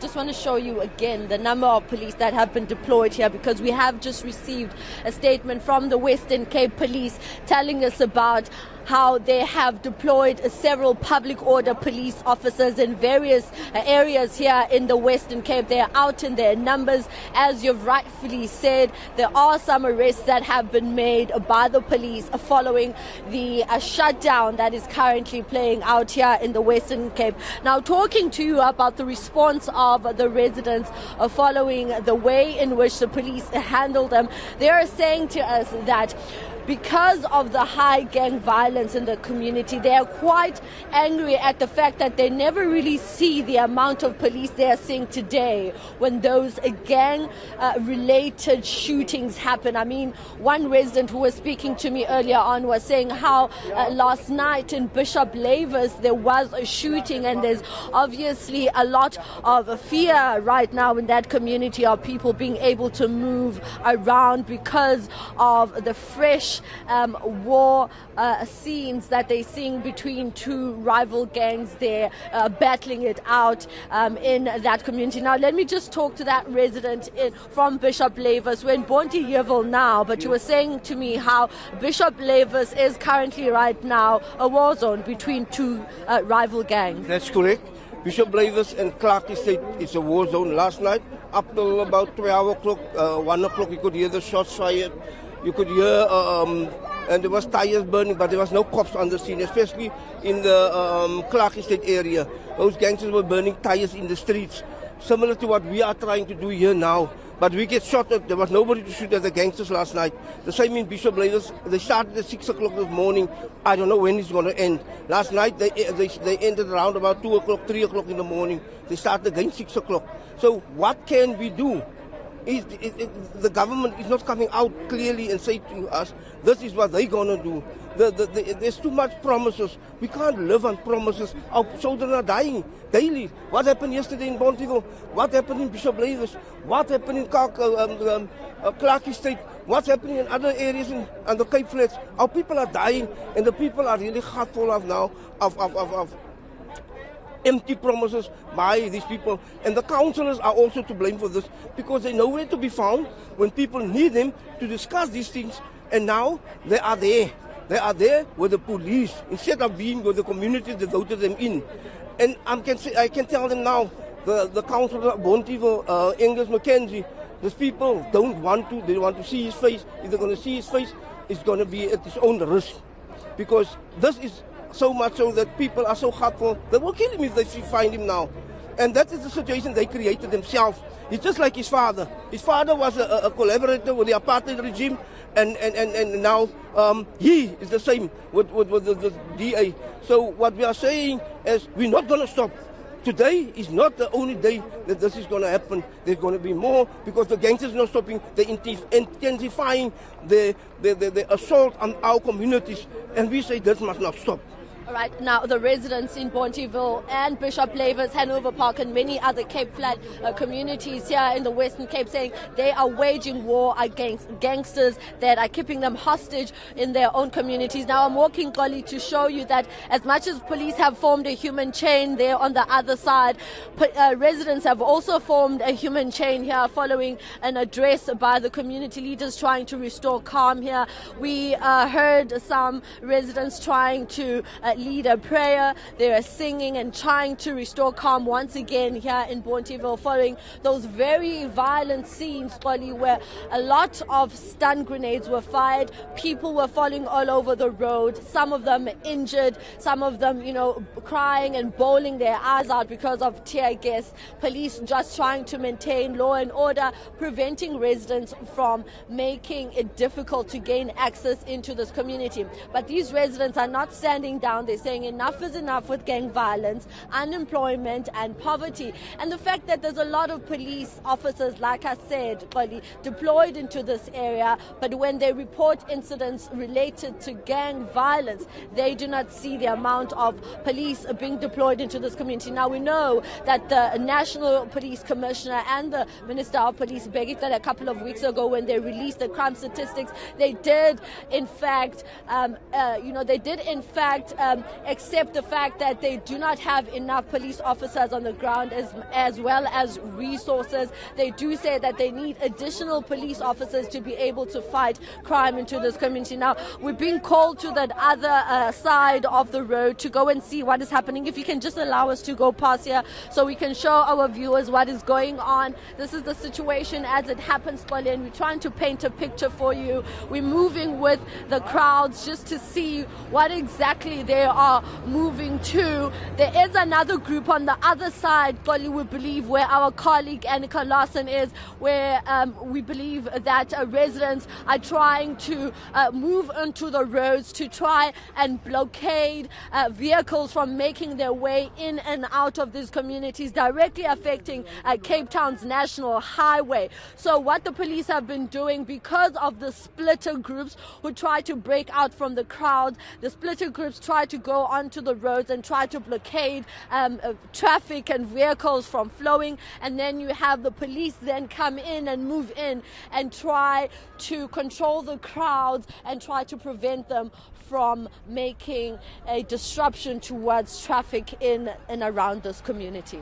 Just want to show you again the number of police that have been deployed here, because we have just received a statement from the Western Cape Police telling us about how they have deployed several public order police officers in various areas here in the Western Cape. They are out in their numbers. As you've rightfully said, there are some arrests that have been made by the police following the shutdown that is currently playing out here in the Western Cape. Now, talking to you about the response of the residents following the way in which the police handled them, they are saying to us that because of the high gang violence in the community, they are quite angry at the fact that they never really see the amount of police they are seeing today when those gang-related shootings happen. I mean, one resident who was speaking to me earlier on was saying how last night in Bishop Lavis there was a shooting, and there's obviously a lot of fear right now in that community of people being able to move around because of the fresh war scenes that they're seeing between two rival gangs there battling it out in that community. Now, let me just talk to that resident from Bishop Lavis. We're in Bonteheuwel now, but you were saying to me how Bishop Lavis is currently right now a war zone between two rival gangs. That's correct. Bishop Lavis and Clark Estate is a war zone. Last night, up till about 12 o'clock, 1 o'clock, you could hear the shots fired. You could hear, and there was tires burning, but there was no cops on the scene, especially in the Clark Estate area. Those gangsters were burning tires in the streets, similar to what we are trying to do here now. But we get shot at. There was nobody to shoot at the gangsters last night. The same in Bishop Lavis. They started at 6 o'clock this morning. I don't know when it's going to end. Last night they ended around about 2 o'clock, 3 o'clock in the morning. They started again 6 o'clock. So what can we do? The government is not coming out clearly and say to us, this is what they're going to do. There's too much promises. We can't live on promises. Our children are dying daily. What happened yesterday in Bonteheuwel? What happened in Bishop Lavis? What happened in Clark Estate? What's happening in other areas on the Cape Flats? Our people are dying, and the people are really heartful of now of empty promises by these people. And the councillors are also to blame for this, because they're nowhere to be found when people need them to discuss these things. And now they are there. They are there with the police instead of being with the communities that voted them in. And I can tell them now, the councillor of Bonteheuwel, Angus McKenzie, these people don't want to. They want to see his face. If they're going to see his face, it's going to be at his own risk, because this is so much so that people are so hurtful, they will kill him if they find him now. And that is the situation they created themselves. It's just like his father. His father was a collaborator with the apartheid regime, and now he is the same with the DA. So what we are saying is we're not going to stop. Today is not the only day that this is going to happen. There's going to be more, because the gangsters are not stopping. They're intensifying the assault on our communities, and we say this must not stop. All right, now the residents in Bonteheuwel and Bishop Lavis, Hanover Park and many other Cape Flat communities here in the Western Cape saying they are waging war against gangsters that are keeping them hostage in their own communities. Now I'm walking, Golly, to show you that as much as police have formed a human chain there on the other side, residents have also formed a human chain here following an address by the community leaders trying to restore calm here. We heard some residents trying to lead a prayer. They are singing and trying to restore calm once again here in Bonteheuwel following those very violent scenes, where a lot of stun grenades were fired. People were falling all over the road, some of them injured, some of them, crying and bawling their eyes out because of tear gas. Police just trying to maintain law and order, preventing residents from making it difficult to gain access into this community. But these residents are not standing down. They're saying enough is enough with gang violence, unemployment and poverty. And the fact that there's a lot of police officers, like I said, deployed into this area, but when they report incidents related to gang violence, they do not see the amount of police being deployed into this community. Now we know that the National Police Commissioner and the Minister of Police, Begita, a couple of weeks ago when they released the crime statistics, they did in fact accept the fact that they do not have enough police officers on the ground as well as resources. They do say that they need additional police officers to be able to fight crime into this community. Now, we're being called to that other side of the road to go and see what is happening. If you can just allow us to go past here so we can show our viewers what is going on. This is the situation as it happens, Polly, and we're trying to paint a picture for you. We're moving with the crowds just to see what exactly they are moving to. There is another group on the other side, Polly, we believe, where our colleague eNCA Larson is, where we believe that residents are trying to move onto the roads to try and blockade vehicles from making their way in and out of these communities, directly affecting Cape Town's national highway. So what the police have been doing, because of the splitter groups who try to break out from the crowd, the splitter groups try to go onto the roads and try to blockade traffic and vehicles from flowing, and then you have the police then come in and move in and try to control the crowds and try to prevent them from making a disruption towards traffic in and around this community.